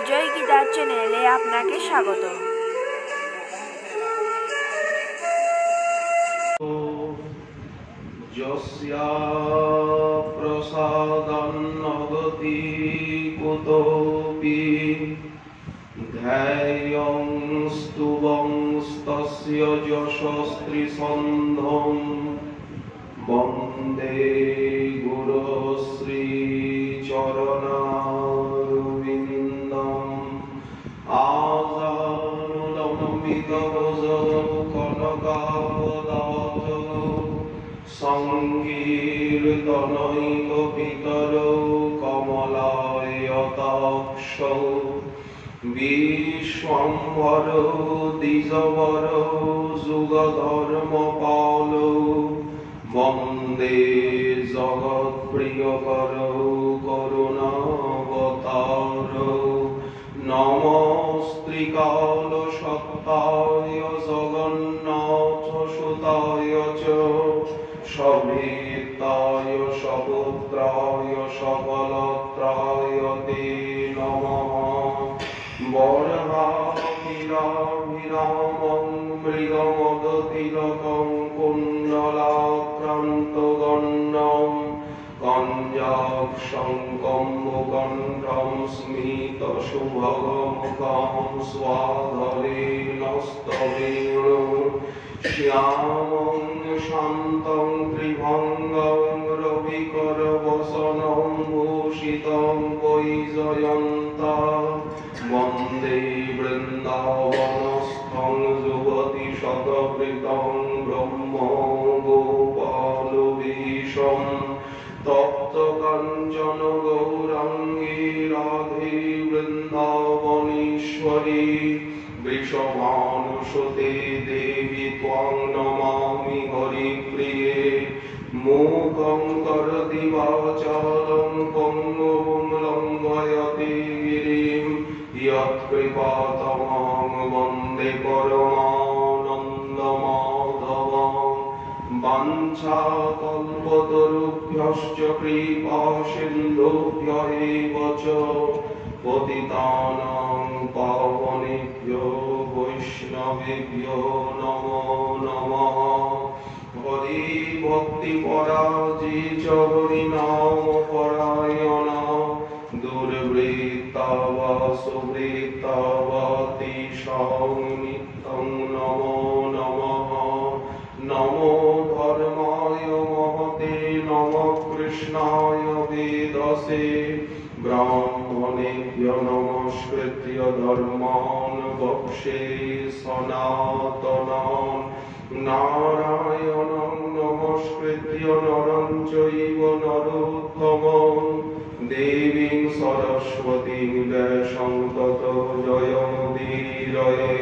বিজয় গীতার চ্যানেলে আপনাকে স্বাগত। যস্যা প্রসাদান্নগতি কুতোপি ধ্যায়ং স্তুবংস্তস্য যশস্ত্রীসন্ধং বন্দে গুরুশ্রীচরণারবিন্দম আজানুলম্বিতভুজকনকাবদাত সংকীর্তনৈকপিতরো কমলায়তাক্ষৌ বিশ্বম্ভরো দ্বিজবরো যুগধর্মপালৌ বন্দে জগৎপ্রিয়করো করুণাবতারো নমস্ত্রিকালসত্তায় জগন্নাথসুতায় চ সভীতায় সপুত্রায় সকলত্রায় তে নমঃ বরহাকিলাভিরামং মৃগমদতিলকং কুণ্ডলাক্রান্তগণ্যং কঞ্জাক্ষং কম্বুকণ্ঠং স্মিতশুভগমুখং স্বাধরেণস্তবেণু শ্যামং শান্तं ত্রিভঙ্গং রবিকরবসनं ভূষিतं বৈজয়ন্তা বন্দে বৃন্দাবনস্থং যুবতিশতবৃতং ব্রহ্মগোপালবেশম তপ্তকাঞ্চন গৌরাঙ্গী রাধে বৃন্দাবনেশ্বরী বৃষভানুসুতে দেবী ত্বং নমামি হরিপ্রিয়ে মূকং করোতি বাচালং পঙ্গুং লঙ্ঘয়তে গিরিম यत्कृपातमं वन्दे परमानन्दमाधवं वाञ्छाकल्पतरुभ्यश्च कृपासिन्धुभ्य एव च पतितानां पावनेभ्यो वैष्णवेभ्यो नमो नमः हरि भक्तिपराजी च हरिनामपरायणा दुर्वृत्ता वा सुवृत्ता वा तेषां नित्यं नमो नमः नमो धर्माय महते नमः कृष्णाय वेदसे ब्राह्मणेभ्यो नमस्कृत्य धर्मान् वक्षे सनातनान् नारायणं नमस्कृत्य नरं चैव नरोत्तमं देवीं सरस्वतीं व्यासं ततो जयमुदीरये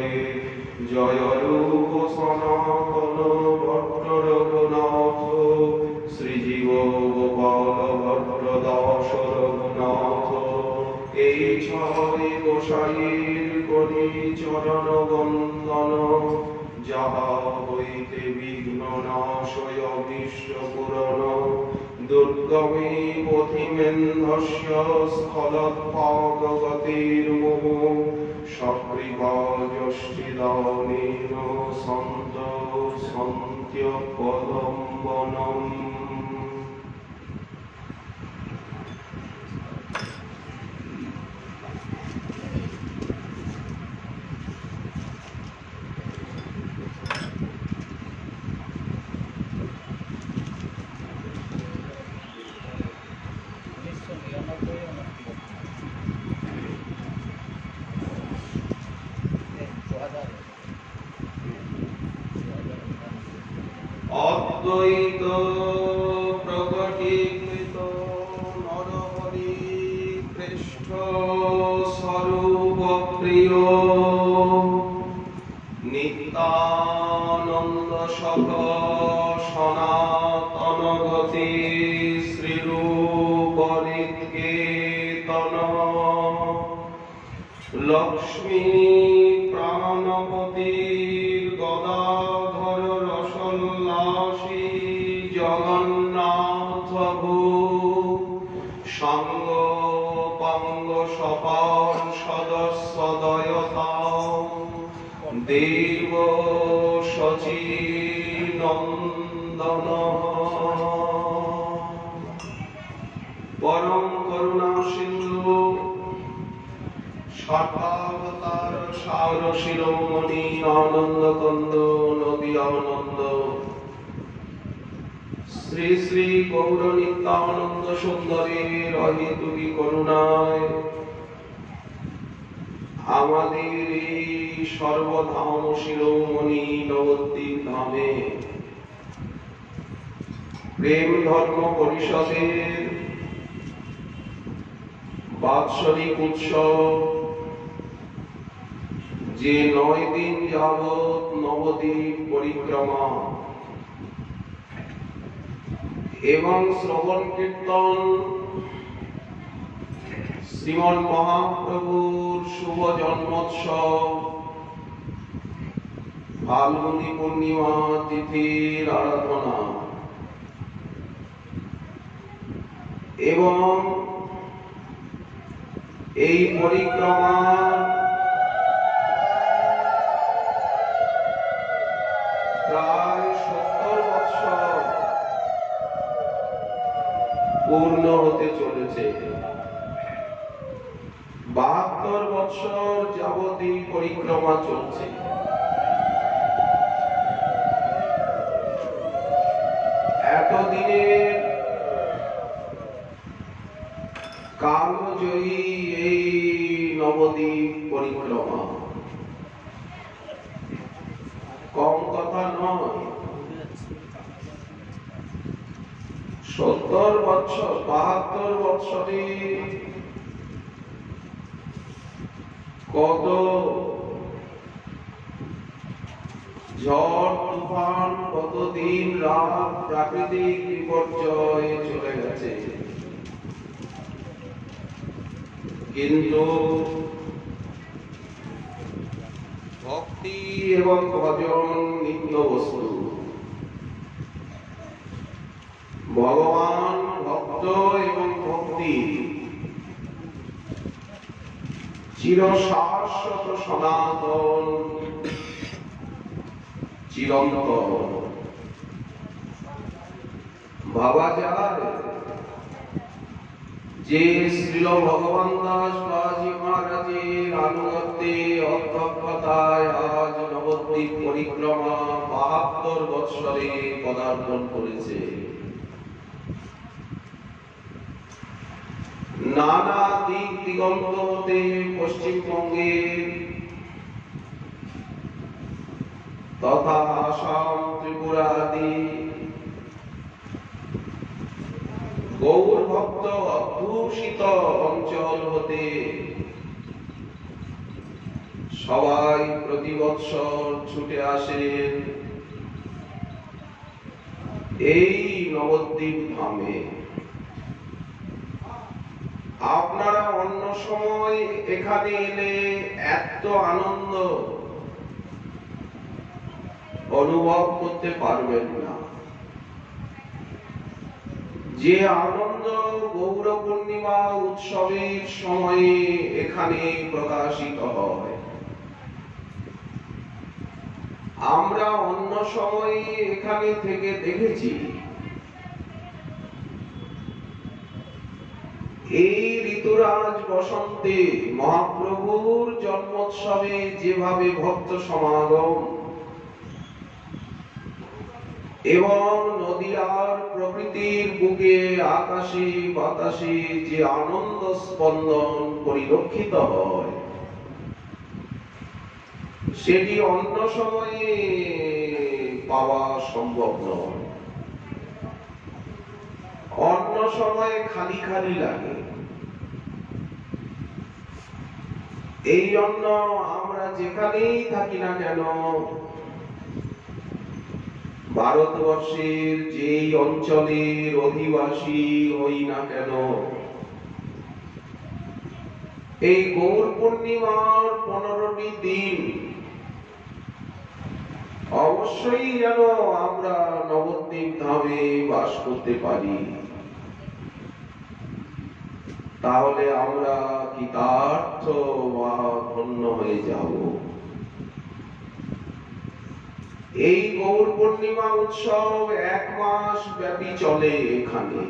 जय रूप सनातन भट्ट रघुनाथ श्रीजीव गोपाल भट्ट दास रघुनाथ এই ছয় গোসাইয়ের করি চরণ বন্দন যাহা হইতে বিঘ্ন নাশয় অভীষ্ট পূরণ দুর্গমে পথিমেন্ধস্য স্থলৎপাদগতির্মুঃ সকৃপা যষ্টিদানেন সন্ত সন্ত্যপদম্বনম। অদ্বৈত প্রকটীকৃত নরহরি কৃষ্ণ স্বরূপ প্রিয় নিত্যানন্দ সখ সনাতন গতি শ্রীরূপ নিকেতন লক্ষ্মী প্রাণপতির গদাধর রসোল্লাসী জগন্নাথ ভূ সঙ্গ পঙ্গ সপার্ষদ দেব শচী নন্দন পরম করুণা সিন্ধু সর্বাবতার সার শিরোমণি আনন্দ কন্দ নদী আনন্দ শ্রী শ্রী গৌর নিত্যানন্দ সুন্দরের অহেতুকী করুণায় আমাদের এই সর্বধাম শিরোমণি নবদ্বীপ ধামে প্রেম ধর্ম পরিষদের বাৎসরিক উৎসব যে 9 দিন যাবৎ নবদ্বীপ পরিক্রমা এবং শ্রবণ কীর্তন শ্রীমন মহাপ্রভুর শুভ জন্মোৎসব ফাল্গুনী পূর্ণিমা তিথির আরাধনা এবং এই পরিক্রমা প্রায় 70 বছর পূর্ণ হতে চলেছে। 72 বছর যাবত এই পরিক্রমা চলছে। এতদিনের কালজয়ী এই নবদ্বীপ পরিক্রমা কম কথা নয়। 70 বছর 72 বছরে কত ঝড় তুফান, কত দিন রাত প্রাকৃতিক বিপর্যয় চলে গেছে, কিন্তু ভক্তি এবং ভজন নিত্য বস্তু। ভগবান, ভক্ত এবং ভক্তি চিরশাশ্বত সনাতন চিরন্তন। ভাবা যায় যে শ্রীল ভগবান দাস বাবাজি মহারাজের আনুগত্যে অধ্যক্ষতায় আজ নবদ্বীপ পরিক্রমা 72 বৎসরে পদার্পণ করেছে। নানা দিক দিগন্ত হতে পশ্চিমবঙ্গের তথা আসাম, ত্রিপুরা আদি গৌর ভক্ত অধ্যুষিত অঞ্চল হতে সবাই প্রতি বৎসর ছুটে আসেন এই নবদ্বীপ ধামে। আপনারা অন্য সময় এখানে এলে এত আনন্দ অনুভব করতে পারবেন না, যে আনন্দ গৌর পূর্ণিমা উৎসবের সময়ে এখানে প্রকাশিত হয়। আমরা অন্য সময়ে এখানে থেকে দেখেছি এই ঋতুরাজ বসন্তে মহাপ্রভুর জন্মোৎসবে যেভাবে ভক্ত সমাগম এবং নদীয়ার প্রকৃতির বুকে আকাশে বাতাসে যে আনন্দ স্পন্দন পরিলক্ষিত হয়, সেটি অন্য সময়ে পাওয়া সম্ভব নয়। অন্য সময়ে খালি খালি লাগে। এই জন্য আমরা যেখানেই থাকি না কেন, ভারতবর্ষের যেই অঞ্চলের অধিবাসী হই না কেন, এই গৌর পূর্ণিমার 15টি দিন অবশ্যই যেন আমরা নবদ্বীপ ধামে বাস করতে পারি। তাহলে আমরা কৃতার্থ বা ধন্য হয়ে যাব। এই গৌর পূর্ণিমা উৎসব 1 মাস ব্যাপী চলে এখানে।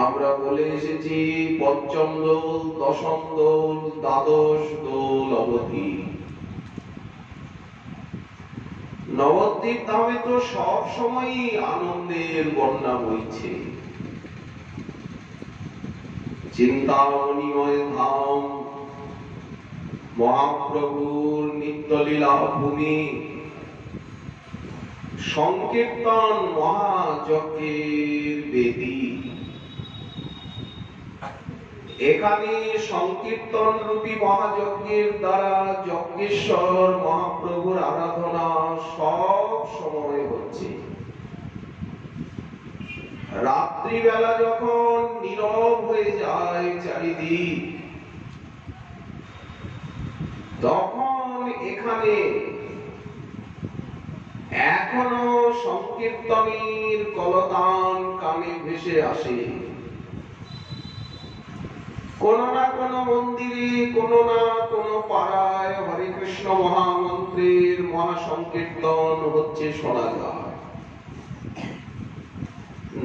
আমরা বলে এসেছি পঞ্চম দোল, দশম দোল, দ্বাদশ দোল অবধি। নবদ্বীপ ধামে তো সব সময়ই আনন্দের বন্যা বইছে। চিন্তামণিময় ধাম, মহাপ্রভুর নিত্যলীলা ভূমি, সংকীর্তন মহাযজ্ঞের বেদী। এখানে সংকীর্তন রূপী মহাযজ্ঞের দ্বারা যজ্ঞেশ্বর মহাপ্রভুর আরাধনা সব সময় হচ্ছে। রাত্রিবেলা যখন নীরব হয়ে যায় চারিদিক, তখন এখানে এখনো সংকীর্তনের কলতান কানে ভেসে আসে। কোন না কোন মন্দিরে, কোন না কোন পাড়ায় হরে কৃষ্ণ মহামন্ত্রের মহাসংকীর্তন হচ্ছে শোনা যায়।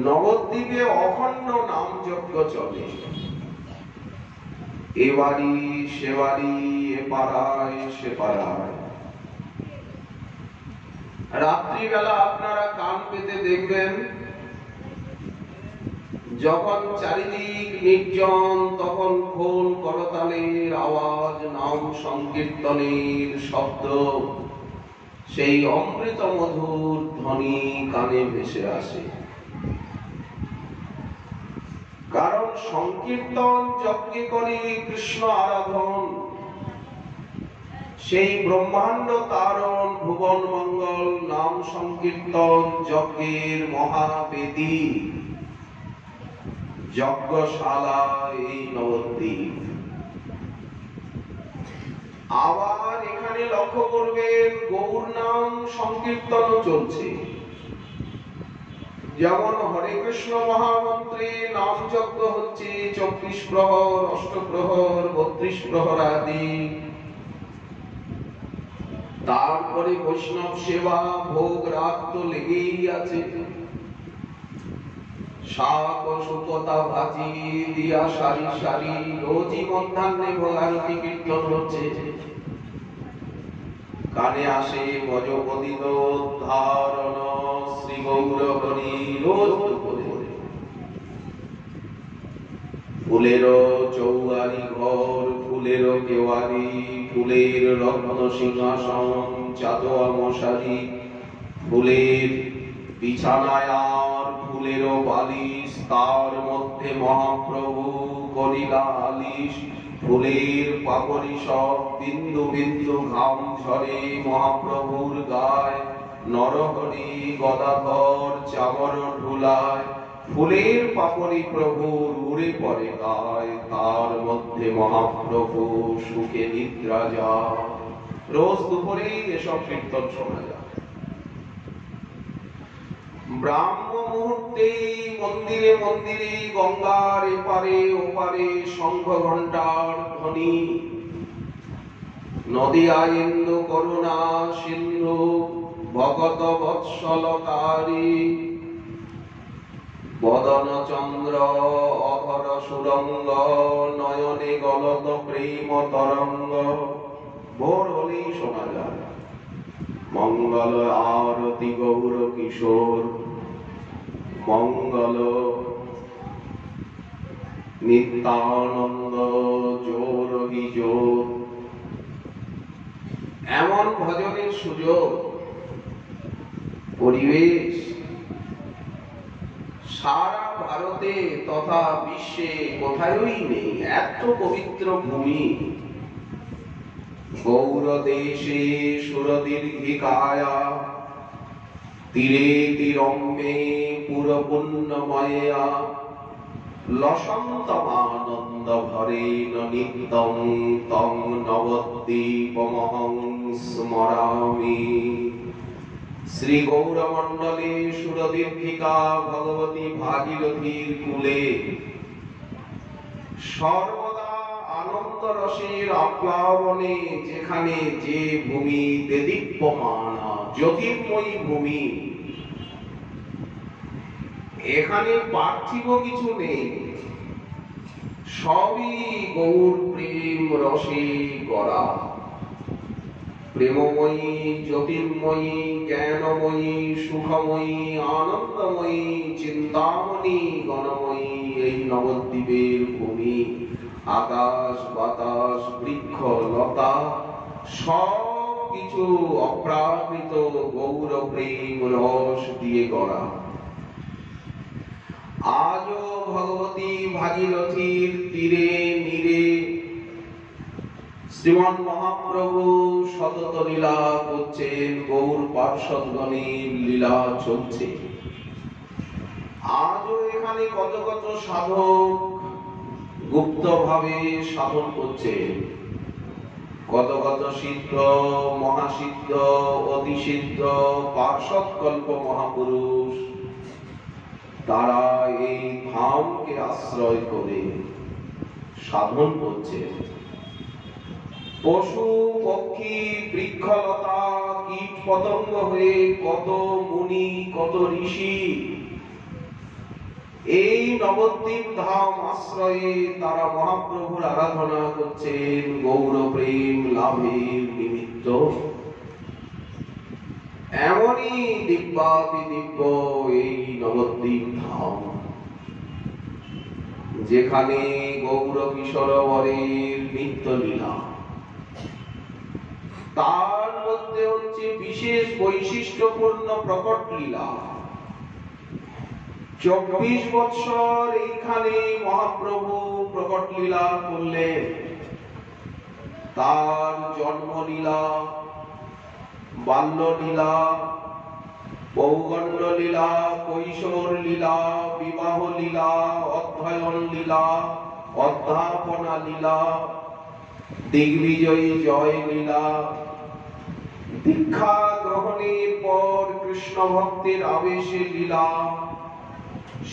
নবদ্বীপে অখণ্ড নাম যজ্ঞ চলে। এ বাড়ি সে বাড়ি, এ পাড়ায় সে পাড়ায়। রাত্রিবেলা আপনারা কান পেতে দেখবেন, যখন চারিদিক নির্জন, তখন খোল করতালের আওয়াজ, নাম সংকীর্তনের শব্দ, সেই অমৃত মধুর ধ্বনি কানে ভেসে আসে। কারণ সংকীর্তন যজ্ঞে করে কৃষ্ণ আরাধন, সেই ব্রহ্মাণ্ড তারণ, ভুবন মঙ্গল নাম সংকীর্তন যজ্ঞের মহাবেদী, যজ্ঞশালা এই নবদ্বীপ। আবার এখানে লক্ষ্য করবেন গৌর নাম সংকীর্তন চলছে। যেমন হরে কৃষ্ণ মহামন্ত্রে নাম যজ্ঞ হচ্ছে 24 প্রহর, অষ্টপ্রহর, 32 প্রহর আদি। তারপরে বৈষ্ণব সেবা, ভোগ রাগ তো লেগেই আছে। শাক ও শুকতা ভাজি দিয়া সারি সারি রোজই মধ্যাহ্নে ভোগারতি কীর্তন হচ্ছে। কানে আসে ভজপদিত ধারণ শ্রী গৌর হরি রোজ দুপুরে। ফুলেরও চৌয়ারি ঘর, ফুলেরও কেওয়ারি, ফুলের রত্ন সিংহাসন, চাঁদোয়া মশারি, ফুলের বিছানায় আর ফুলেরও বালিশ, তার মধ্যে মহাপ্রভু করিলা আলিশ। ফুলের পাপড়ি সব বিন্দু বিন্দু ঘাম ঝরে মহাপ্রভুর গায়। নরহরি গদাধর চামর ঢুলায়, ফুলের পাপড়ি প্রভুর উড়ে পড়ে গায়। তার মধ্যে মহাপ্রভু সুখে নিদ্রা যায়। রোজ দুপুরে এসব কীর্তন শোনা যায়। ব্রাহ্ম মুহূর্তে মন্দিরে মন্দিরে গঙ্গার এপারে ওপারে শঙ্খ ঘণ্টার ধ্বনি। নদিয়া ইন্দু করুণা সিন্ধু ভগত বৎসলকারী। বদন চন্দ্র অধর সুরঙ্গ, নয়নে গলত প্রেম তরঙ্গ। ভোর হলেই শোনা যায় মঙ্গল আরতি গৌর কিশোর, মঙ্গল নিত্যানন্দ জোর হি জোর। এমন ভজনের সুযোগ পরিবেশ সারা ভারতে তথা বিশ্বে কোথায়ই নেই। এত পবিত্র ভূমি গৌর দেশে সুরদীর্ঘিকায়া, তীরে তীরম্যে পুর পুণ্যময়া। লসন্তমানন্দ ভরেণ নিত্যং তং নবদ্বীপমহং স্মরামি। শ্রী গৌরমণ্ডলে সুরদীর্ঘিকা ভগবতী ভাগীরথীর কূলে সর্বদা আনন্দ রসের আপ্লাবনে যেখানে যে ভূমি দেদীপ্যমান জ্যোতির্ময়ী ভূমি, এখানে পার্থিব কিছু নেই, সবই গৌর প্রেম রসে গড়া। প্রেমময়ী, জ্যোতির্ময়ী, জ্ঞানময়ী, সুখময়ী, আনন্দময়ী, চিন্তামণি গণময়ী এই নবদ্বীপের ভূমি। আকাশ বাতাস বৃক্ষ লতা সব কিছু অপ্রাকৃত গৌর প্রেম রস দিয়ে গড়া। আজও ভগবতী ভাগীরথীর তীরে নীরে শ্রীমন মহাপ্রভু সতত লীলা করছেন, গৌর পার্ষদগণের লীলা চলছে। আজও এখানে কত কত সাধক গুপ্ত ভাবে সাধন করছে, কত কত সিদ্ধ, মহাসিদ্ধ, অতিসিদ্ধ, পার্ষদ কল্প মহাপুরুষ তারা এই ধামকে আশ্রয় করে সাধন করছে। পশু পক্ষী বৃক্ষলতা কীট পতঙ্গ হয়ে কত মুনি কত ঋষি এই নবদ্বীপ ধাম আশ্রয়ে তারা মহাপ্রভুর আরাধনা করছেন গৌর প্রেম লাভের নিমিত্ত। এমনই দিব্যাতি দিব্য এই নবদ্বীপ ধাম, যেখানে গৌর কিশোর বরের নিত্য লীলা। তার মধ্যে হচ্ছে বিশেষ বৈশিষ্ট্যপূর্ণ প্রকট লীলা। 24 বৎসর এইখানে মহাপ্রভু প্রকট লীলা করলেন। তার জন্ম লীলা, বাল্য লীলা, পৌগণ্ড লীলা, কৈশোর লীলা, বিবাহ লীলা, অধ্যয়ন লীলা, অধ্যাপনা লীলা, দিগ্বিজয়ী জয় লীলা, দীক্ষা গ্রহণের পর কৃষ্ণ ভক্তের আবেশে লীলা,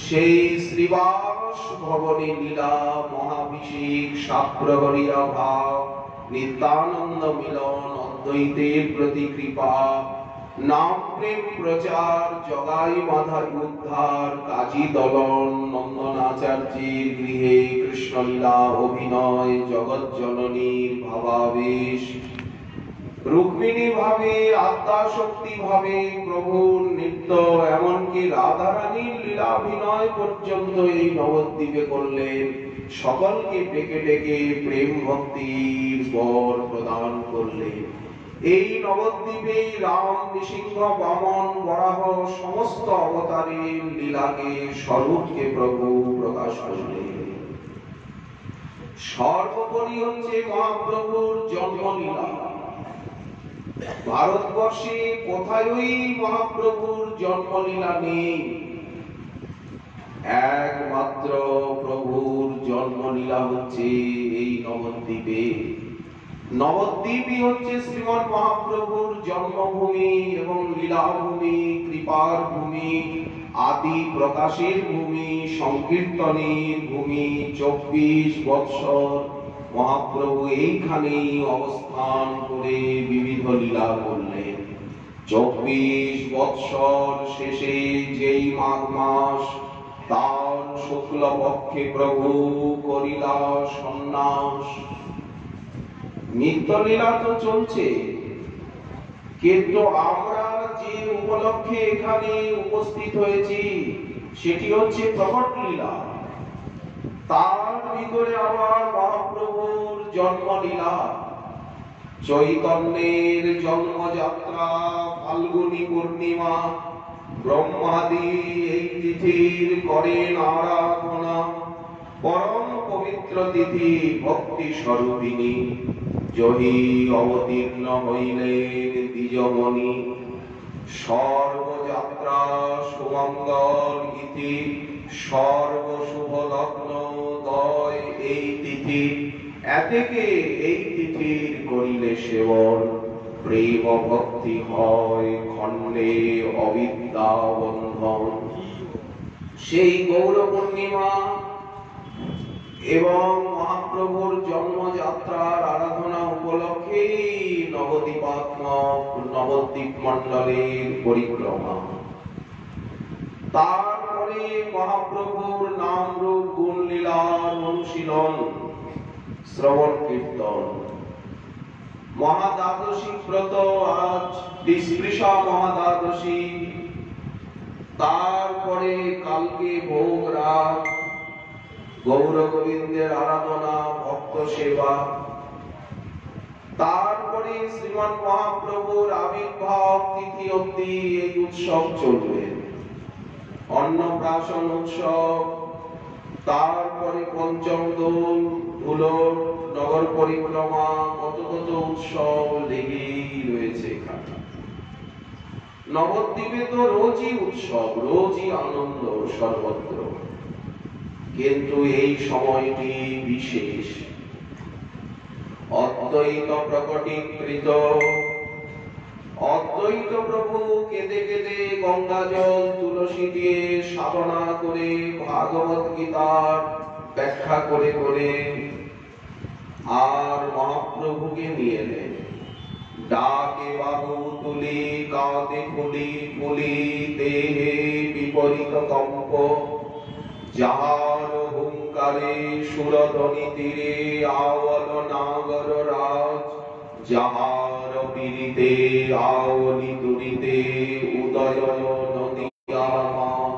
সেই শ্রীবাস ভবনে লীলা, মহাভিষেক, সাপ্রহরিয়া ভাব, নিত্যানন্দ মিলন, অদ্বৈতের প্রতি কৃপা, নাম প্রেম প্রচার, জগাই মাধার উদ্ধার, কাজী দলন, নন্দনাচার্যের গৃহে কৃষ্ণলীলা অভিনয়, জগৎ জননীর ভাবাবেশ, রুক্মিণী ভাবে, আদ্যাশক্তি ভাবে প্রভুর নৃত্য, এমনকি রাধারানীর লীলাভিনয় পর্যন্ত এই নবদ্বীপে করলেন। সকলকে ডেকে ডেকে প্রেম ভক্তির বর প্রদান করলেন। এই নবদ্বীপে রাম, নৃসিংহ, বামন, বরাহ সমস্ত অবতারের লীলাকে স্বরূপকে প্রভু প্রকাশ করলেন। সর্বোপরি হচ্ছে মহাপ্রভুর জন্মলীলা। ভারতবর্ষে কোথায়ই মহাপ্রভুর জন্মলীলা নেই, একমাত্র প্রভুর জন্মলীলা হচ্ছে এই নবদ্বীপে। নবদ্বীপই হচ্ছে শ্রীমন মহাপ্রভুর জন্মভূমি এবং লীলাভূমি, কৃপার ভূমি, আদি প্রকাশের ভূমি, সংকীর্তনের ভূমি। 24 বৎসর মহাপ্রভু এইখানেই অবস্থান করে বিবিধ লীলা করলেন। 24 বৎসর শেষে যেই মাঘ মাস, তার শুক্ল পক্ষে প্রভু করিলা সন্ন্যাস। নিত্যলীলা তো চলছে, কিন্তু আমরা যে উপলক্ষে এখানে উপস্থিত হয়েছি সেটি হচ্ছে প্রকট লীলা। তার ভিতরে আবার মহাপ্রভুর জন্মলীলা। চৈতন্যের জন্মযাত্রা ফাল্গুনী পূর্ণিমা, ব্রহ্মাদি এই তিথির করেন আরাধনা। পরম পবিত্র তিথি ভক্তি স্বরূপিণী, জহি অবতীর্ণ হইলেন দ্বিজমণি। সর্বযাত্রা সুমঙ্গল ইতি, সর্বশুভ লগ্ন দয় এই তিথি। এতেকে এই তিথির করিলে সেবন, প্রেম ভক্তি হয় খণ্ডে অবিদ্যা বন্ধন। সেই গৌর পূর্ণিমা এবং মহাপ্রভুর জন্মযাত্রার আরাধনা উপলক্ষে নবদ্বীপ মণ্ডলের পরিক্রমা, তারপরে মহাপ্রভুর নাম রূপ গুণ লীলার অনুশীলন, শ্রবণ কীর্তন, মহাদ্বাদশী ব্রত, আজ নিষ্পৃষা মহাদ্বাদশী, তারপরে কালকে ভোগ রাত, গৌর গোবিন্দের আরাধনা, ভক্ত সেবা, তারপরে শ্রীমৎ মহাপ্রভুর আবির্ভাব তিথি অবধি এই উৎসব চলবে। অন্নপ্রাশন উৎসব, তারপরে পঞ্চম দোল, ধুলোর নগর পরিক্রমা, কত কত উৎসব লেগেই রয়েছে এখানে। নবদ্বীপে তো রোজই উৎসব, রোজই আনন্দ সর্বত্র, কিন্তু এই সময়টি বিশেষ। অদ্বৈত প্রকটীকৃত অদ্বৈত প্রভু কেঁদে কেঁদে গঙ্গা জল তুলসী দিয়ে সাধনা করে ভাগবত গীতার ব্যাখ্যা করে করে আর মহাপ্রভুকে নিয়ে এলেন। ডাকে বাহু তুলি, কাঁদে ফুলি ফুলি, দেহে বিপরীত কম্প, যাহার হুঙ্কারে সুরধ্বনি তীরে আওয়াল নাগর রাজ, যাহার পীড়িতে আওলি তুরিতে উদয় নদিয়া মাছ।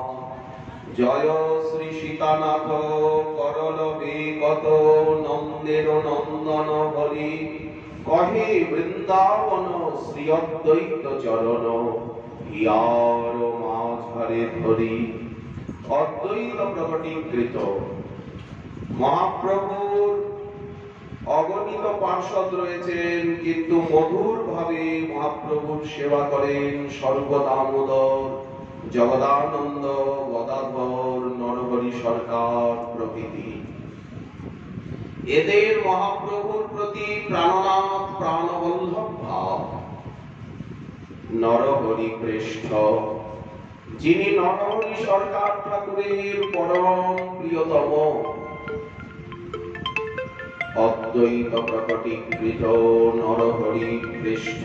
জয় শ্রী সীতানাথ করল বিগত, নন্দের নন্দন হরি, কহে বৃন্দাবন শ্রী অদ্বৈত চরণ, ইয়ার মাঝারে ধরি। অদ্বৈত প্রকটীকৃত মহাপ্রভুর অগণিত পার্ষদ রয়েছেন, কিন্তু মধুর ভাবে মহাপ্রভুর সেবা করেন স্বর্গদামোদর, জগদানন্দ, গদাধর, নরহরি সরকার প্রভৃতি। এদের মহাপ্রভুর প্রতি প্রাণনাথ প্রাণবল্লভ ভাব। নরহরি শ্রেষ্ঠ, যিনি নরহরি সরকার ঠাকুরের পরম প্রিয়তম। অদ্বৈত প্রকটীকৃত নরহরি শ্রেষ্ঠ,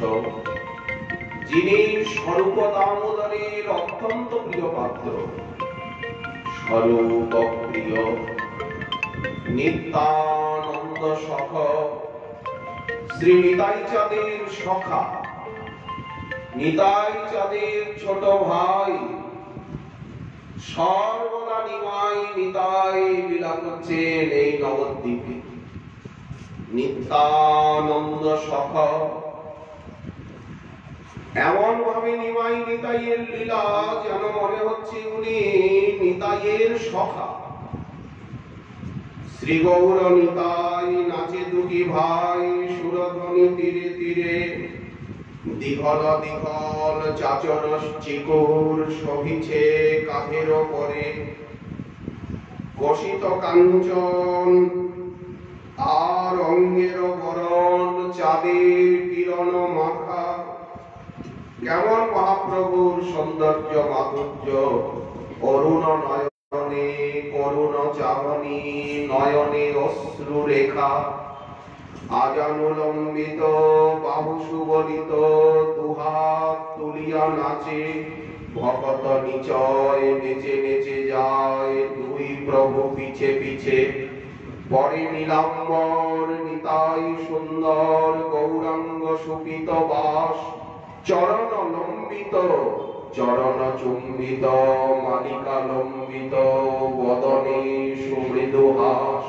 যিনি স্বরূপ দামোদরের অত্যন্ত প্রিয় পাত্র। স্বরূপ প্রিয় নিত্যানন্দ সখ, শ্রী নিতাই চাঁদের সখা, নিতাই চাঁদের ছোট ভাই, সর্বদা নিমাই নিতাই লীলা করছেন এই নবদ্বীপে। নিত্যানন্দ সখ, এমন ভাবে নিমাই নিতাইয়ের লীলা যেন মনে হচ্ছে উনি নিতাইয়ের সখা। শ্রী গৌর নিতাই নাচে দুটি ভাই, সুরধ্বনি তীরে তীরে, দীঘল দীঘল চাচর চিকুর শোভিছে কাঠের পরে, কষিত কাঞ্চন আর অঙ্গের বরণ, চাঁদের কিরণ মাখা। কেমন মহাপ্রভুর সৌন্দর্য মাধুর্য, অরুণ নয়নে করুণ চাহনি, নয়নে অশ্রু রেখা, আজানুলম্বিত বাহু সুবলিত, দুহাত তুলিয়া নাচে, ভকত নিচয় নেচে নেচে যায়, দুই প্রভু পিছে পিছে। পরে নীলাম্বর নিতাই সুন্দর, গৌরাঙ্গ সুপিত বাস, চরণ লম্বিত চরণ চুম্বিত, মালিকা লম্বিত বদনে সুমৃদু হাস।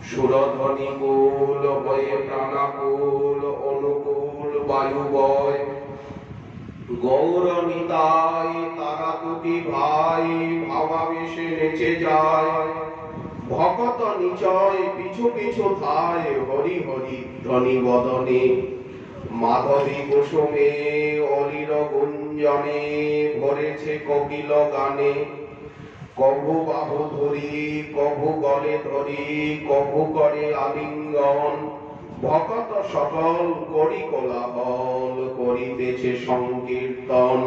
সুরধ্বনি কুল হয়ে প্রাণাকুল, অনুকূল বায়ু বয়। গৌর নিতাই তারা দুটি ভাই, ভাবাবেশে নেচে যায়, ভকত নিচয় পিছু পিছু ধায়, হরি হরি ধ্বনি বদনে। মাধবী কুসুমে অলির গুঞ্জনে, ভরেছে কোকিল গানে। কভু বাহু ধরি, কভু গলে ধরি, কভু করে আলিঙ্গন, ভকত সকল করি কোলাহল, করিতেছে সংকীর্তন।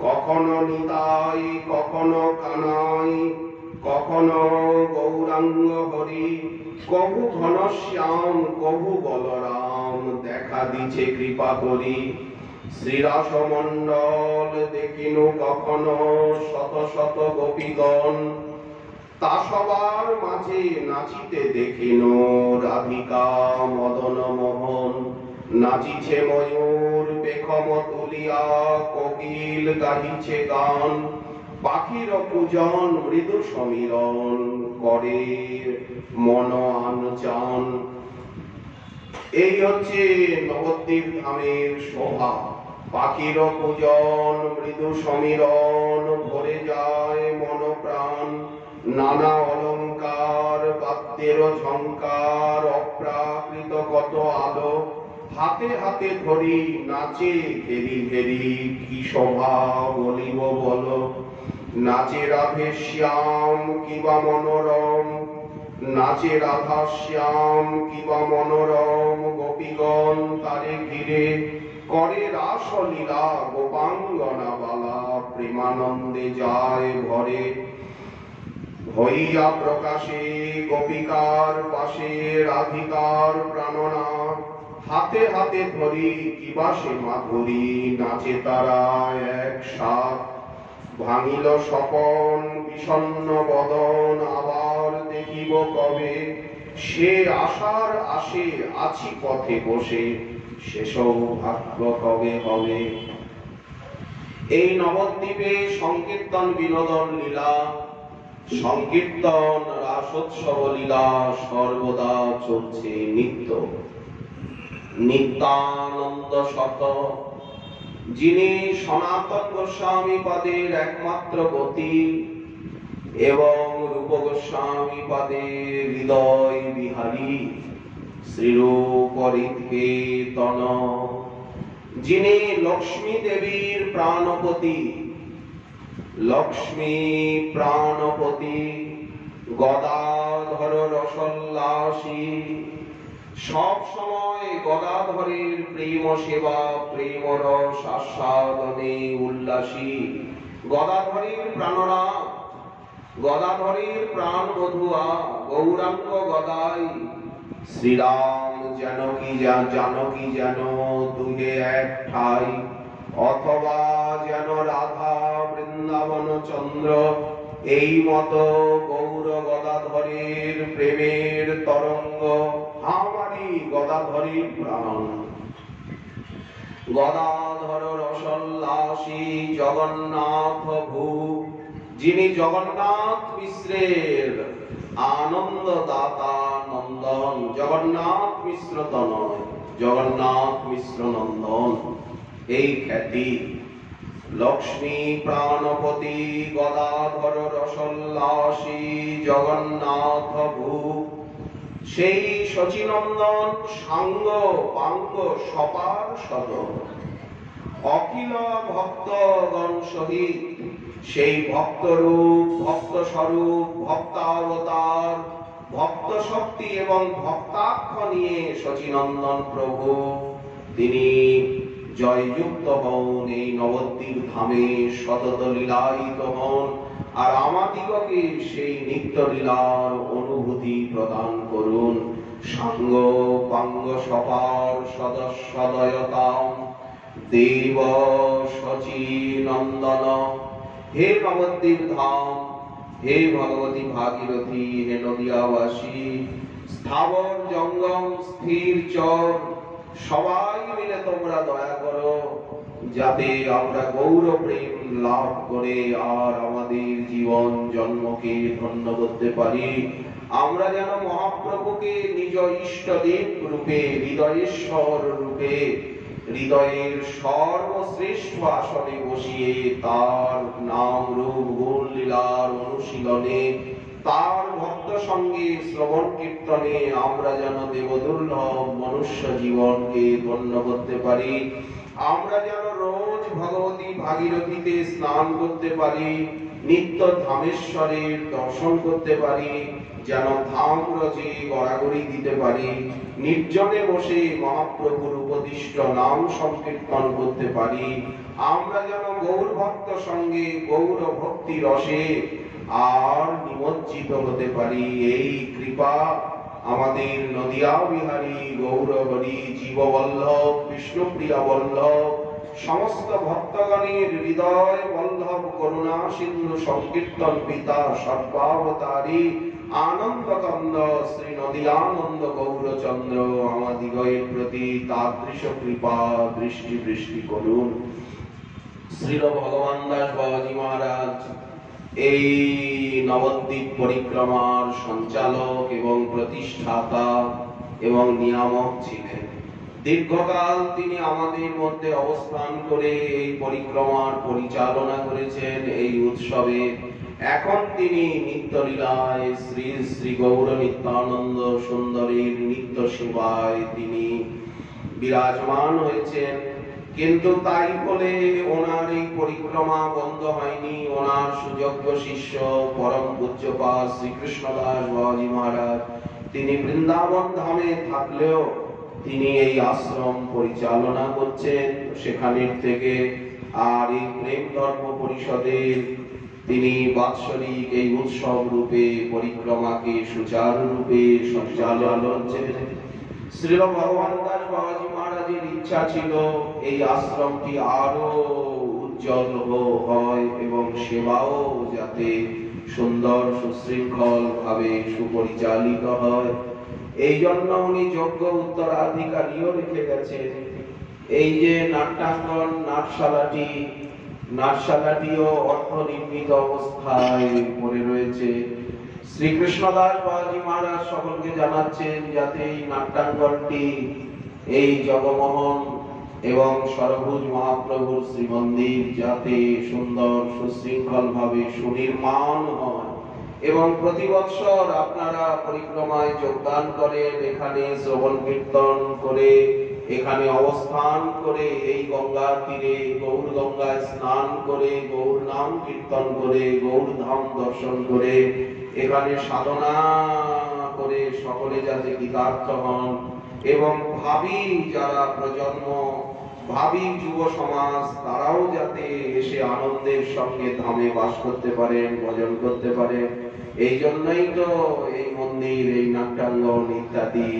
কখনো নিতাই কখনো কানাই, কখনো গৌরাঙ্গ হরি, কহু ঘনশ্যাম, কহু বলরাম, দেখা দিছে কৃপা করি। শ্রীরাস মণ্ডল দেখিনু কখনো শত শত গোপীগণ, তা সবার মাঝে নাচিতে দেখিনু রাধিকা মদন মোহন। নাচিছে ময়ূর পেখম তুলিয়া, কোকিল গাহিছে গান, পাখির পূজন মৃদু সমীরণ, করে মন আনচান। এই হচ্ছে নবদ্বীপ ধামের শোভা। পাখির পূজন মৃদু সমীরণ, ভরে যায় মন প্রাণ। নানা অলঙ্কার বাদ্যের ঝংকার, অপ্রাকৃত কত আলো, হাতে হাতে ধরি নাচে ঘেরি ঘেরি, কি শোভা বলিব বলো। নাচে রাধে শ্যাম কিবা মনোরম, নাচে রাধা শ্যাম কিবা মনোরম, গোপীগণ তারে ঘিরে করে রাসলীলা। গোপাঙ্গনা বালা প্রেমানন্দে যায় ভরে, হইয়া প্রকাশে গোপিকার পাশে রাধিকার প্রাণনা। হাতে হাতে ধরি কিবা সে মাধুরী, নাচে তারা একসাথ। ভাঙিল স্বপন বিষণ্ণ বদন, আবার দেখিব কবে। সে আশার আসে আছি পথে বসে, সে সৌভাগ্য কবে হবে। এই নবদ্বীপে সংকীর্তন বিনোদন লীলা, সংকীর্তন রাসোৎসব লীলা সর্বদা চলছে নিত্য। নিত্যানন্দ শত, যিনি সনাতন গোস্বামী পাদের একমাত্র গতি এবং রূপ গোস্বামী পাদের হৃদয় বিহারী, শ্রীরূপ ঋতকেতন, যিনি লক্ষ্মী দেবীর প্রাণপতি। লক্ষ্মী প্রাণপতি গদাধর রসোল্লাসী, সব সময় গদাধরের প্রেম সেবা, প্রেম রস আস্বাদনে উল্লাসী। গদাধরের প্রাণরা, গদাধরের প্রাণ বধুয়া, গৌরাঙ্গ গদাই। শ্রীরাম জানকী জানকী যেন দুয়ে এক ঠাই, অথবা যেন রাধা বৃন্দাবন চন্দ্র। এই মতো গৌর গদাধরের প্রেমের তরঙ্গ, আমারই গদাধরের প্রাণ। গদাধর রসোল্লাসী জগন্নাথ ভূ, যিনি জগন্নাথ মিশ্রের আনন্দ দাতা নন্দন। জগন্নাথ মিশ্র তনয়, জগন্নাথ মিশ্র নন্দন, এই খ্যাতি। লক্ষ্মী প্রাণপতি গদাধর রসোল্লাসী জগন্নাথ ভূ, সেই শচীনন্দন সাঙ্গ পাঙ্গ সপার সদ। অখিল ভক্তগণ সহিত সেই ভক্তরূপ, ভক্ত স্বরূপ, ভক্তাবতার, ভক্ত শক্তি এবং ভক্তাক্ষ নিয়ে শচীনন্দন প্রভু তিনি জয়যুক্ত হন, এই নবদ্বীপ ধামে সতত লীলায়িত হন। আর আমাদিগকে সেই নিত্য লীলার অনুভূতি প্রদান করুন। সাঙ্গ পাঙ্গ সপার সদস্যদয়তাম দেব শচীনন্দন। হে নবদ্বীপ ধাম, হে ভগবতী ভাগীরথী, হে নদিয়াবাসী, স্থাবর জঙ্গম স্থির চর, সবাই মিলে তোমরা দয়া করো, যাতে আমরা গৌর প্রেম লাভ করে আর আমাদের জীবন জন্মকে ধন্য করতে পারি। আমরা যেন মহাপ্রভুকে নিজ ইষ্টদেব রূপে, হৃদয়েশ্বর রূপে, হৃদয়ের সর্বশ্রেষ্ঠ আসনে বসিয়ে তার নাম রূপ গুণ লীলার অনুশীলনে, তার ভক্ত সঙ্গে শ্রবণ কীর্তনে আমরা যেন দেবদুর্লভ মনুষ্য জীবনকে ধন্য করতে পারি। আমরা যেন রোজ ভগবতী ভাগীরথীতে স্নান করতে পারি, নিত্য ধামেশ্বরের দর্শন করতে পারি, যেন ধাম রচে গড়াগড়ি দিতে পারি, নির্জনে বসে মহাপ্রভুর উপদিষ্ট নাম সংকীর্তন করতে পারি। আমরা যেন গৌর ভক্ত সঙ্গে গৌর ভক্তি রসে আর নিমজ্জিত হতে পারি। এই কৃপা আমাদের নদিয়া বিহারী গৌরহরি জীববল্লভ বিষ্ণুপ্রিয়া বল্লভ সমস্ত ভক্তগণের হৃদয় বল্লভ করুণা সিন্ধু সংকীর্তন পিতা সর্বাবতারী আনন্দকন্দ শ্রী নদিয়ানন্দ গৌরচন্দ্র আমাদিগয়ের প্রতি তাদৃশ কৃপা দৃষ্টি বৃষ্টি করুন। শ্রীল ভগবান দাস বাবাজি মহারাজ এই নবদ্বীপ পরিক্রমার সঞ্চালক এবং প্রতিষ্ঠাতা এবং নিয়ামক ছিলেন। দীর্ঘকাল তিনি আমাদের মধ্যে অবস্থান করে এই পরিক্রমার পরিচালনা করেছেন। এই উৎসবে এখন তিনি নিত্যলীলায় শ্রী শ্রী গৌর নিত্যানন্দ সুন্দরীর নিত্য সেবায় তিনি বিরাজমান হয়েছেন। কিন্তু তাই বলে ওনার এই পরিক্রমা বন্ধ হয়নি। ওনার সুযোগ্য শিষ্য পরম পূজ্যপাদ শ্রীকৃষ্ণ দাস বাবাজি মহারাজ তিনি বৃন্দাবন ধামে থাকলেও তিনি এই আশ্রম পরিচালনা করছেন সেখানের থেকে। আর এই প্রেম ধর্ম পরিষদের তিনি বাৎসরিক এই উৎসব রূপে পরিক্রমাকে সুচারুরূপে সঞ্চালন করছেন। শ্রীল ভগবান দাস বাবাজি মহারাজের ইচ্ছা ছিল এই আশ্রমটি আরো উজ্জ্বল হয় এবং সেবাও যাতে সুন্দর সুশৃঙ্খল ভাবে সুপরিচালিত হয়। এই জন্য উনি যোগ্য উত্তরাধিকারীও রেখে গেছেন। এই যে নাট্যাঙ্গন নাটশালাটিও অর্ধনির্মিত অবস্থায় পড়ে রয়েছে। শ্রীকৃষ্ণ দাস বাবাজি মহারাজ সকলকে জানাচ্ছেন যাতে এই নাট্যাঙ্গনটি এই জগমোহন এবং সরভুজ মহাপ্রভুর শ্রীমন্দির যাতে সুন্দর সুশৃঙ্খল ভাবে সুনির্মাণ হয় এবং প্রতি বৎসর আপনারা পরিক্রমায় যোগদান করেন, এখানে শ্রবণ কীর্তন করে, এখানে অবস্থান করে, এই গঙ্গার তীরে গৌর গঙ্গায় স্নান করে, গৌর নাম কীর্তন করে, গৌর ধাম দর্শন করে, এখানে সাধনা করে সকলে যাতে কৃতার্থ হন এবং ভাবী যারা প্রজন্ম ভাবী যুব সমাজ তারাও যাতে এসে আনন্দের সঙ্গে ধামে বাস করতে পারেন, ভজন করতে পারেন। এই জন্যই তো এই মন্দির, এই নাট্যাঙ্গন ইত্যাদি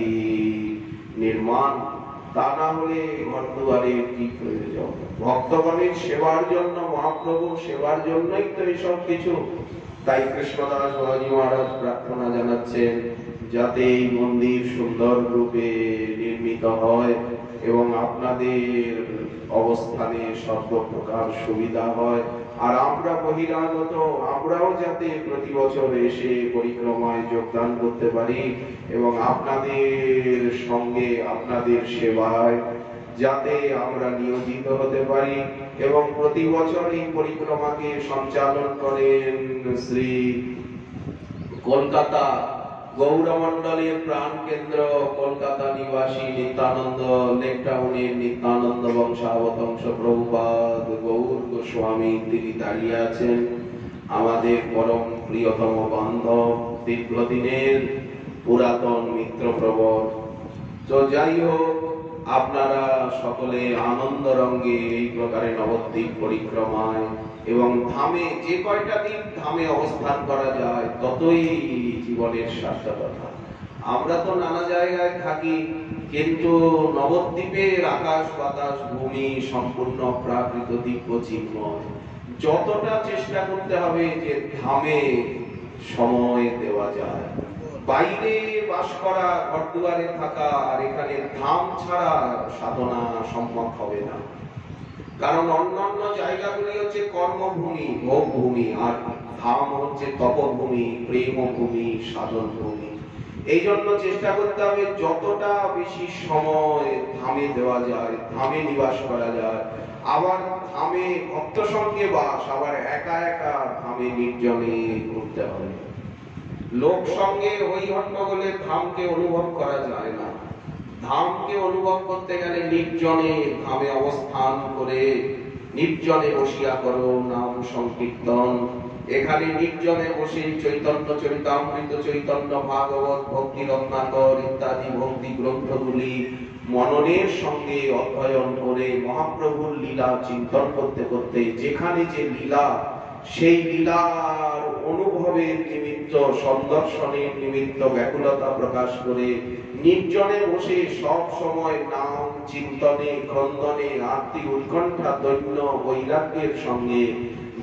নির্মাণ। তা না হলে ঘরদুয়ারের কি প্রয়োজন? ভক্তগণের সেবার জন্য, মহাপ্রভুর সেবার জন্যই তো এইসব কিছু। তাই কৃষ্ণদাস বাবাজি মহারাজ প্রার্থনা জানাচ্ছেন যাতে এই মন্দির সুন্দর রূপে নির্মিত হয় এবং আপনাদের অবস্থানে সর্বপ্রকার সুবিধা হয়। আর আমরা বহিরাগত আমরাও যাতে প্রতি বছর এসে পরিক্রমায় যোগদান করতে পারি এবং আপনাদের সঙ্গে আপনাদের সেবায় যাতে আমরা নিয়োজিত হতে পারি। এবং প্রতি বছর এই পরিক্রমাকে সঞ্চালন করেন শ্রী কলকাতা গৌরমণ্ডলের প্রাণ কেন্দ্র কলকাতা নিবাসী নিত্যানন্দ লেকটাউনের নিত্যানন্দ বংশাবতংশ প্রভুপাদ গৌর গোস্বামী তিনি দাঁড়িয়ে আছেন, আমাদের পরম প্রিয়তম বান্ধব, দীর্ঘদিনের পুরাতন মিত্রপ্রবর। তো যাই হোক, আপনারা সকলে আনন্দ রঙ্গে এই প্রকারে নবদ্বীপ পরিক্রমায় এবং ধামে যে কয়টা দিন ধামে অবস্থান করা যায় ততই জীবনের সার্থকতা। আমরা তো নানা জায়গায় থাকি, কিন্তু নবদ্বীপের আকাশ বাতাস ভূমি সম্পূর্ণ প্রাকৃত দিব্য চিন্ময়। যতটা চেষ্টা করতে হবে যে ধামে সময় দেওয়া যায়। বাইরে বাস করা, ঘরদুয়ারে থাকা আর এখানে ধাম ছাড়া সাধনা সম্ভব হবে না। কারণ অন্যান্য জায়গাগুলি হচ্ছে কর্মভূমি, ভোগভূমি, আর ধাম হচ্ছে তপভূমি, প্রেমভূমি, সাধন ভূমি। এই জন্য চেষ্টা করতে হবে যতটা বেশি সময় ধামে দেওয়া যায়, ধামে নিবাস করা যায়। আবার ধামে ভক্ত সঙ্গে বাস, আবার একা একা ধামে নির্জনে ঘুরতে হবে। লোক সঙ্গে ওই হট্টগোলে ধামকে অনুভব করা যায় না। ধামকে অনুভব করতে গেলে নির্জনে ধামে অবস্থান করে নির্জনে বসিয়া করো নাম সংকীর্তন। এখানে নির্জনে বসে চৈতন্য চরিতামৃত, চৈতন্য ভাগবত, ভক্তি রত্নাকর ইত্যাদি ভক্তি গ্রন্থগুলি মননের সঙ্গে অধ্যয়ন করে মহাপ্রভুর লীলা চিন্তন করতে করতে যেখানে যে লীলা, সেই লীলার অনুভবের নিমিত্ত, সন্দর্শনের নিমিত্ত ব্যাকুলতা প্রকাশ করে নির্জনে বসে সব সময় নাম চিন্তনে, ক্রন্দনে, আত্মি উৎকণ্ঠা, দৈন্য, বৈরাগ্যের সঙ্গে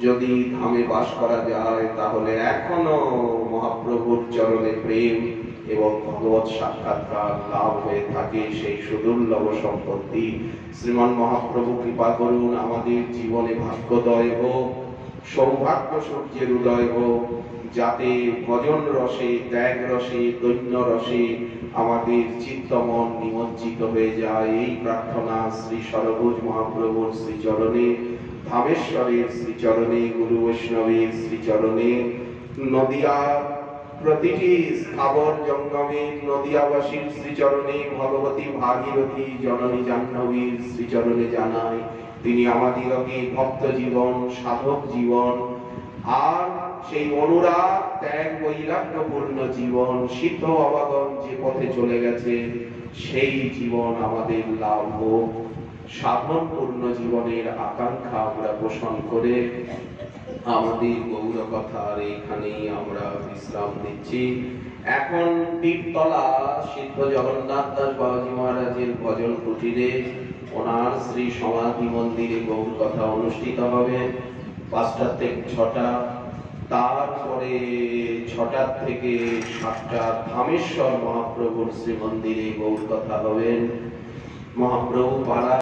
যদি ধামে বাস করা যায়, তাহলে এখনো মহাপ্রভুর চরণে প্রেম এবং ভগবত সাক্ষাৎকার লাভ হয়ে থাকে। সেই সুদুর্লভ সম্পত্তি শ্রীমান মহাপ্রভু কৃপা করুন, আমাদের জীবনে ভাগ্যোদয় হোক, সৌভাগ্য সূর্যের উদয় হোক, যাতে ভজন রসে, ত্যাগ রসে, দৈন্য রসে আমাদের চিত্তমন নিমজ্জিত হয়ে যায়। এই প্রার্থনা শ্রী সরভুজ মহাপ্রভুর শ্রীচরণে, ধামেশ্বরের শ্রীচরণে, গুরু বৈষ্ণবের শ্রীচরণে, নদিয়া প্রতিটি স্থাবর জঙ্গমে নদিয়াবাসীর শ্রীচরণে, ভগবতী ভাগীরথী জননী জাহ্নবীর শ্রীচরণে জানাই। তিনি আমাদিগকে ভক্ত জীবন, সাধক জীবন আর সেই অনুরাগ, ত্যাগ, বৈরাগ্যপূর্ণ জীবন, সিদ্ধ বাবাগণ যে পথে চলে গেছে সেই জীবন আমাদের লাভ হোক। সাধনপূর্ণ জীবনের আকাঙ্ক্ষা আমরা পোষণ করে আমাদের গৌর কথার এইখানেই আমরা বিশ্রাম দিচ্ছি। এখন পীরতলা সিদ্ধ জগন্নাথ দাস বাবাজি মহারাজের ভজন কুটিরে ওনার শ্রী সমাধি মন্দিরে গৌর কথা অনুষ্ঠিত হবে ৫টা থেকে ৬টা। তারপরে ৬টা থেকে ৭টা ধামেশ্বর মহাপ্রভুর শ্রী মন্দিরে গৌর কথা হবেন। মহাপ্রভু পাড়া